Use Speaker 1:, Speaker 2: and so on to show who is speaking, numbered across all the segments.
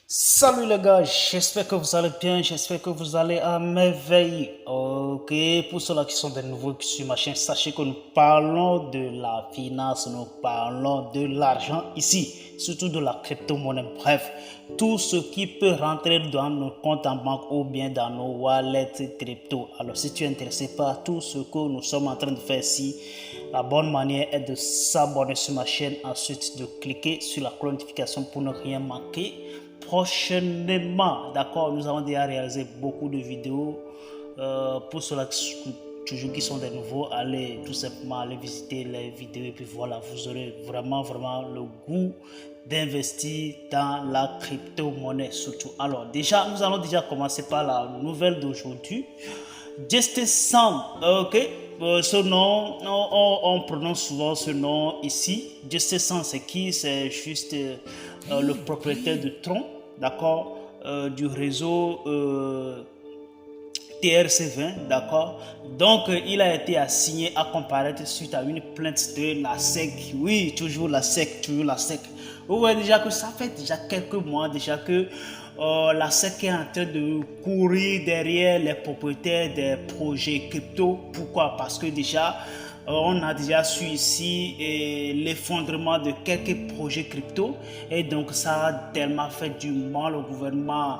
Speaker 1: Salut les gars, j'espère que vous allez bien, j'espère que vous allez à merveille. Ok, pour ceux-là qui sont de nouveaux sur ma chaîne, sachez que nous parlons de la finance, nous parlons de l'argent ici, surtout de la crypto-monnaie. Bref, tout ce qui peut rentrer dans nos comptes en banque ou bien dans nos wallets crypto. Alors, si tu es intéressé par tout ce que nous sommes en train de faire ici, la bonne manière est de s'abonner sur ma chaîne, ensuite de cliquer sur la cloche de notification pour ne rien manquer prochainement. D'accord, nous avons déjà réalisé beaucoup de vidéos. Pour ceux-là toujours qui sont des nouveaux, allez tout simplement aller visiter les vidéos et puis voilà, vous aurez vraiment le goût d'investir dans la crypto-monnaie surtout. Alors déjà, nous allons déjà commencer par la nouvelle d'aujourd'hui. Justice Sam, ok. Ce nom, on prononce souvent ce nom ici. Justice Sam, c'est qui? C'est juste le propriétaire de Tron, d'accord, du réseau TRC20, d'accord. Donc, il a été assigné à comparaître suite à une plainte de la SEC. Oui, toujours la SEC, toujours la SEC. Vous voyez déjà que ça fait déjà quelques mois déjà que la SEC est en train de courir derrière les propriétaires des projets crypto. Pourquoi? Parce que déjà, on a déjà su ici l'effondrement de quelques projets crypto et donc ça a tellement fait du mal au gouvernement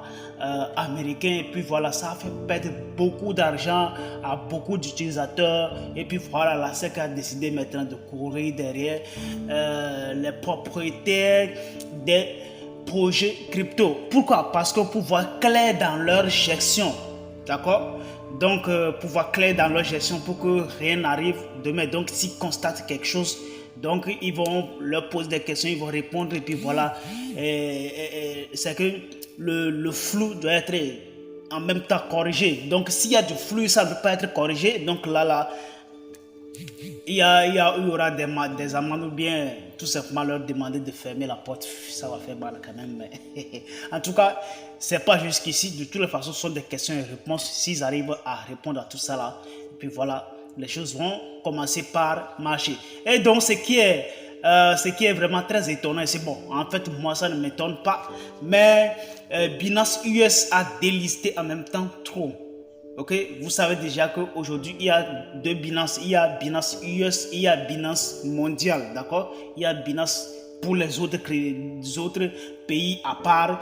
Speaker 1: américain et puis voilà, ça a fait perdre beaucoup d'argent à beaucoup d'utilisateurs et puis voilà, la SEC a décidé maintenant de courir derrière les propriétaires des projets crypto. Pourquoi? Parce que pour voir clair dans leur gestion, d'accord? Donc, pouvoir clair dans leur gestion pour que rien n'arrive demain. Donc, s'ils constatent quelque chose, donc ils vont leur poser des questions, ils vont répondre et puis voilà. C'est que le flou doit être en même temps corrigé. Donc, s'il y a du flou, ça ne peut pas être corrigé. Donc là, il y aura des amendes ou bien tout simplement leur demander de fermer la porte. Ça va faire mal quand même. Mais en tout cas, c'est pas jusqu'ici. De toutes les façons, ce sont des questions et réponses. S'ils arrivent à répondre à tout ça là, et puis voilà, les choses vont commencer par marcher. Et donc, ce qui est vraiment très étonnant, c'est bon, en fait, moi, ça ne m'étonne pas. Mais Binance US a délisté en même temps trop. Ok, vous savez déjà qu'aujourd'hui, il y a deux Binance. Il y a Binance US, il y a Binance mondial, d'accord. Il y a Binance pour les autres pays à part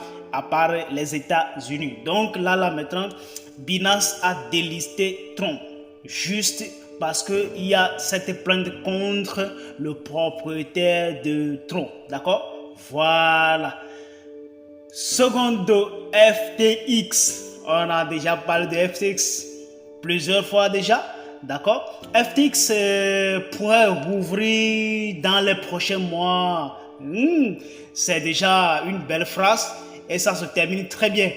Speaker 1: les États-Unis. Donc là, maintenant, Binance a délisté Tron. Juste parce qu'il y a cette plainte contre le propriétaire de Tron, d'accord. Voilà. Secondo, FTX. On a déjà parlé de FTX plusieurs fois déjà. D'accord? FTX pourrait rouvrir dans les prochains mois. C'est déjà une belle phrase et ça se termine très bien.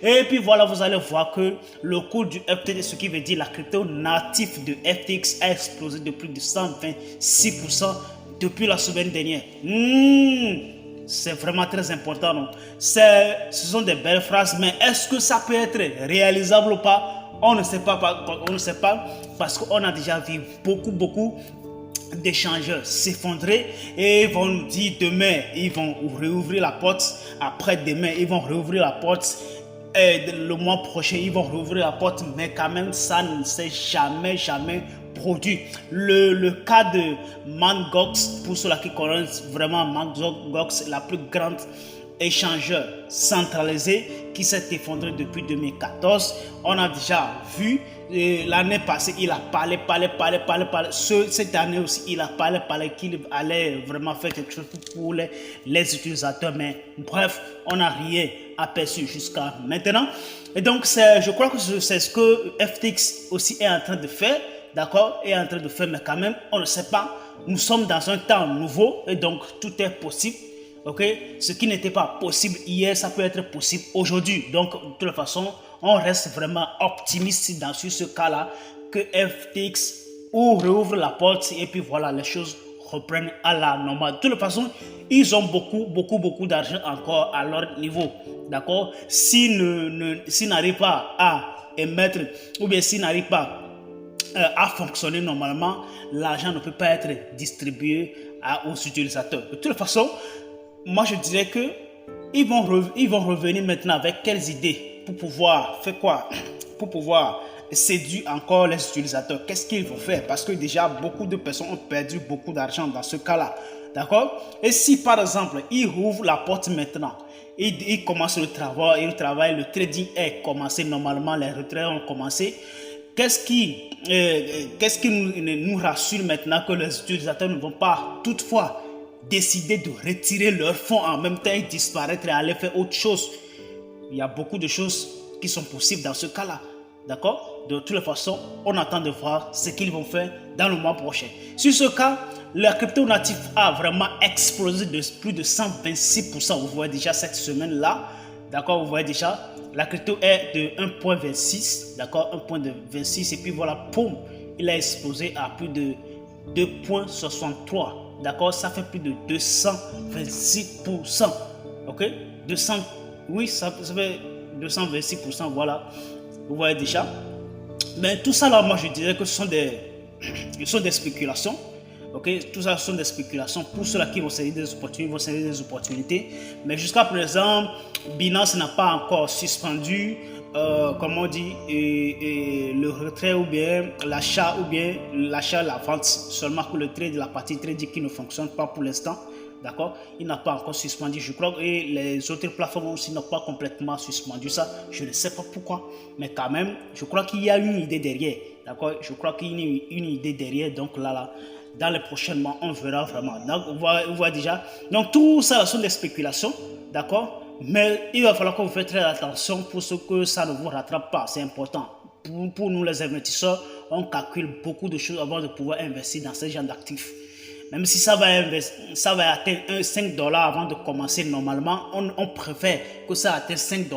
Speaker 1: Et puis voilà, vous allez voir que le cours du FTX, ce qui veut dire la crypto native de FTX, a explosé de plus de 126% depuis la semaine dernière. C'est vraiment très important. Non? Ce sont des belles phrases, mais est-ce que ça peut être réalisable ou pas? On ne sait pas, parce qu'on a déjà vu beaucoup d'échangeurs s'effondrer et ils vont nous dire demain, ils vont réouvrir la porte, après-demain, ils vont réouvrir la porte. Et le mois prochain, ils vont rouvrir la porte, mais quand même, ça ne s'est jamais produit. Le cas de Mt. Gox, pour ceux qui connaissent vraiment Mt. Gox, la plus grande échangeur centralisé qui s'est effondré depuis 2014. On a déjà vu l'année passée, il a parlé. Cette année aussi, il a parlé qu'il allait vraiment faire quelque chose pour les utilisateurs. Mais bref, on n'a rien aperçu jusqu'à maintenant. Et donc, je crois que c'est ce que FTX aussi est en train de faire. D'accord, est en train de faire, mais quand même, on ne sait pas. Nous sommes dans un temps nouveau et donc tout est possible. Ok, ce qui n'était pas possible hier, ça peut être possible aujourd'hui. Donc, de toute façon, on reste vraiment optimiste sur ce cas-là, que FTX réouvre la porte et puis voilà, les choses reprennent à la normale. De toute façon, ils ont beaucoup d'argent encore à leur niveau. D'accord, s'ils n'arrivent pas à émettre ou bien s'ils n'arrivent pas à fonctionner normalement, l'argent ne peut pas être distribué aux utilisateurs. De toute façon, moi je dirais que ils vont revenir maintenant avec quelles idées pour pouvoir faire quoi? Pour pouvoir séduire encore les utilisateurs. Qu'est-ce qu'ils vont faire? Parce que déjà, beaucoup de personnes ont perdu beaucoup d'argent dans ce cas-là. D'accord? Et si par exemple, ils ouvrent la porte maintenant, ils commencent le travail, le trading est commencé normalement, les retraits ont commencé. Qu'est-ce qui nous rassure maintenant que les utilisateurs ne vont pas toutefois décider de retirer leurs fonds en même temps et disparaître et aller faire autre chose? Il y a beaucoup de choses qui sont possibles dans ce cas-là. D'accord? De toutes les façons, on attend de voir ce qu'ils vont faire dans le mois prochain. Sur ce cas, la crypto natif a vraiment explosé de plus de 126%. Vous voyez déjà cette semaine-là. D'accord? Vous voyez déjà, la crypto est de 1.26. D'accord? 1.26. Et puis voilà, poum, il a explosé à plus de 2.63. D'accord? Ça fait plus de 226%. Ok? 200, oui, ça fait 226%. Voilà. Vous voyez déjà. Mais tout ça là, moi je dirais que ce sont des spéculations. Ok, tout ça ce sont des spéculations. Pour ceux-là qui vont saisir des opportunités, Mais jusqu'à présent, Binance n'a pas encore suspendu, comment on dit, le retrait ou bien l'achat et la vente. Seulement que le trade, la partie trading qui ne fonctionne pas pour l'instant. D'accord? Il n'a pas encore suspendu, je crois, et les autres plateformes aussi n'ont pas complètement suspendu ça. Je ne sais pas pourquoi, mais quand même, je crois qu'il y a une idée derrière. D'accord? Je crois qu'il y a une idée derrière. Donc là, dans les prochains mois, on verra vraiment. Donc, on voit déjà. Donc, tout ça sont des spéculations. D'accord? Mais il va falloir que vous faites très attention pour ce que ça ne vous rattrape pas. C'est important. Pour nous, les investisseurs, on calcule beaucoup de choses avant de pouvoir investir dans ce genre d'actifs. Même si ça va atteindre 5 $ avant de commencer normalement, on préfère que ça atteigne 5 $,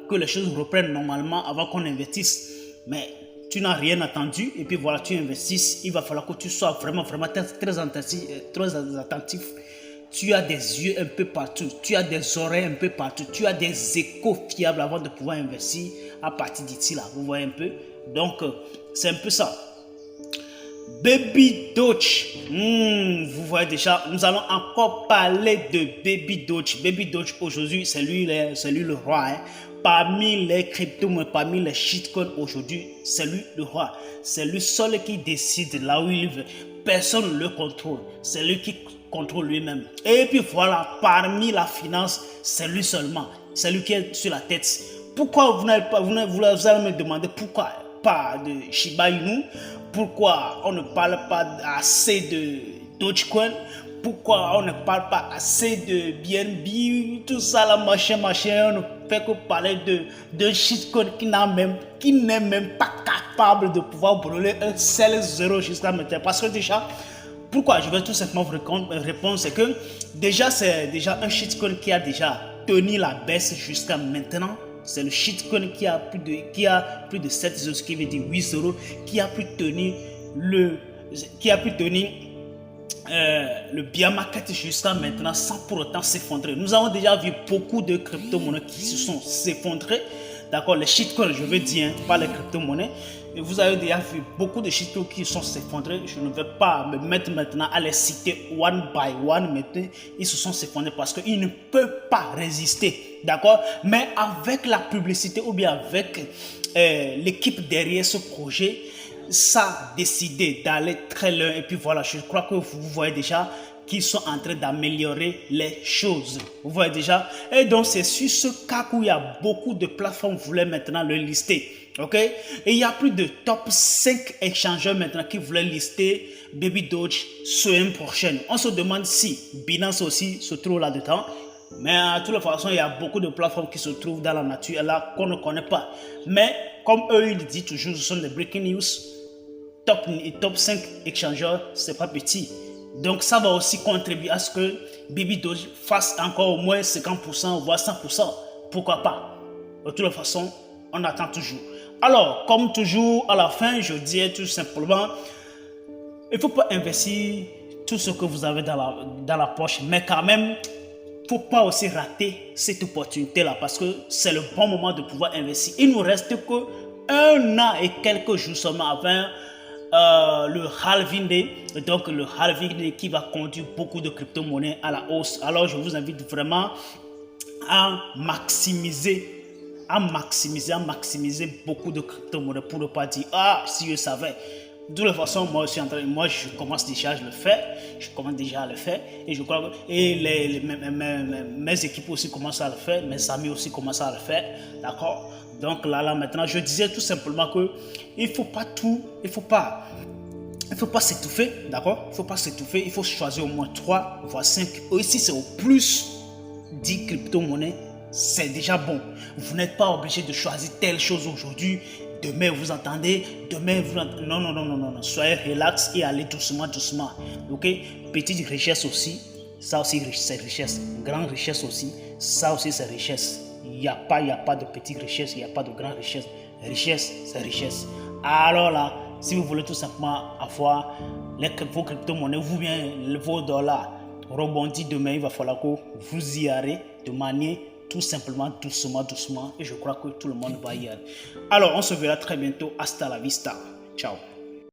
Speaker 1: que les choses reprennent normalement avant qu'on investisse. Mais tu n'as rien attendu et puis voilà, tu investis. Il va falloir que tu sois vraiment très attentif. Tu as des yeux un peu partout, tu as des oreilles un peu partout, tu as des échos fiables avant de pouvoir investir à partir d'ici là. Vous voyez un peu? Donc, c'est un peu ça. Baby Doge, vous voyez déjà, nous allons encore parler de Baby Doge. Baby Doge aujourd'hui, c'est lui le roi. Hein. Parmi les cryptos, parmi les shitcoins aujourd'hui, c'est lui le roi. C'est lui seul qui décide là où il veut. Personne ne le contrôle. C'est lui qui contrôle lui-même. Et puis voilà, parmi la finance, c'est lui seulement. C'est lui qui est sur la tête. Pourquoi vous allez me demander pourquoi pas de Shiba Inu? Pourquoi on ne parle pas assez de Dogecoin? Pourquoi on ne parle pas assez de BNB? Tout ça là, machin, on ne fait que parler de shitcoin qui n'est même pas capable de pouvoir brûler un seul zéro jusqu'à maintenant. Parce que déjà, pourquoi je vais tout simplement vous répondre, c'est que déjà c'est déjà un shitcoin qui a déjà tenu la baisse jusqu'à maintenant. C'est le shitcoin qui a plus de 7 euros, ce qui veut dire 8 euros, qui a pu tenir le bear market jusqu'à maintenant sans pour autant s'effondrer. Nous avons déjà vu beaucoup de crypto-monnaies qui se sont effondrées. D'accord, les shitcoins, je veux dire, pas les crypto-monnaies. Et vous avez déjà vu beaucoup de shitcoins qui sont effondrés. Je ne vais pas me mettre maintenant à les citer one by one. Maintenant, ils se sont effondrés parce qu'ils ne peuvent pas résister. D'accord? Mais avec la publicité ou bien avec l'équipe derrière ce projet, ça a décidé d'aller très loin. Et puis voilà, je crois que vous voyez déjà qu'ils sont en train d'améliorer les choses. Vous voyez déjà. Et donc, c'est sur ce cas où il y a beaucoup de plateformes qui voulaient maintenant le lister. Ok? Et il y a plus de top 5 échangeurs maintenant qui voulaient lister Baby Doge semaine prochaine. On se demande si Binance aussi se trouve là-dedans. Mais de toute façon, il y a beaucoup de plateformes qui se trouvent dans la nature là qu'on ne connaît pas. Mais comme eux, ils disent toujours, ce sont des breaking news. Top 5 échangeurs, c'est pas petit. Donc ça va aussi contribuer à ce que Baby Doge fasse encore au moins 50%, voire 100%. Pourquoi pas? De toute façon, on attend toujours. Alors, comme toujours, à la fin, je dis tout simplement, il ne faut pas investir tout ce que vous avez dans la poche, mais quand même, il ne faut pas aussi rater cette opportunité-là parce que c'est le bon moment de pouvoir investir. Il nous reste que 1 an et quelques jours seulement avant le halving day, donc le halving day qui va conduire beaucoup de crypto-monnaies à la hausse. Alors je vous invite vraiment à maximiser beaucoup de crypto-monnaies pour ne pas dire ah si je savais. De toute façon, je commence déjà à le faire. Je commence déjà à le faire. Et je crois que mes équipes aussi commencent à le faire. Mes amis aussi commencent à le faire. D'accord? Donc là, maintenant, je disais tout simplement que il faut pas s'étouffer. D'accord? Il ne faut pas s'étouffer. Il faut choisir au moins 3 voire 5. Et si c'est au plus 10 crypto-monnaies, c'est déjà bon. Vous n'êtes pas obligé de choisir telle chose aujourd'hui. Demain, vous entendez. Non. Soyez relax et allez doucement. Ok? Petite richesse aussi. Ça aussi, c'est richesse. Grande richesse aussi. Ça aussi, c'est richesse. Il n'y a pas de petite richesse. Il n'y a pas de grande richesse. Richesse, c'est richesse. Alors là, si vous voulez tout simplement avoir vos crypto-monnaies ou bien vos dollars rebondir demain, il va falloir que vous y allez de manière tout simplement doucement et je crois que tout le monde va y aller. Alors on se verra très bientôt. Hasta la vista. Ciao.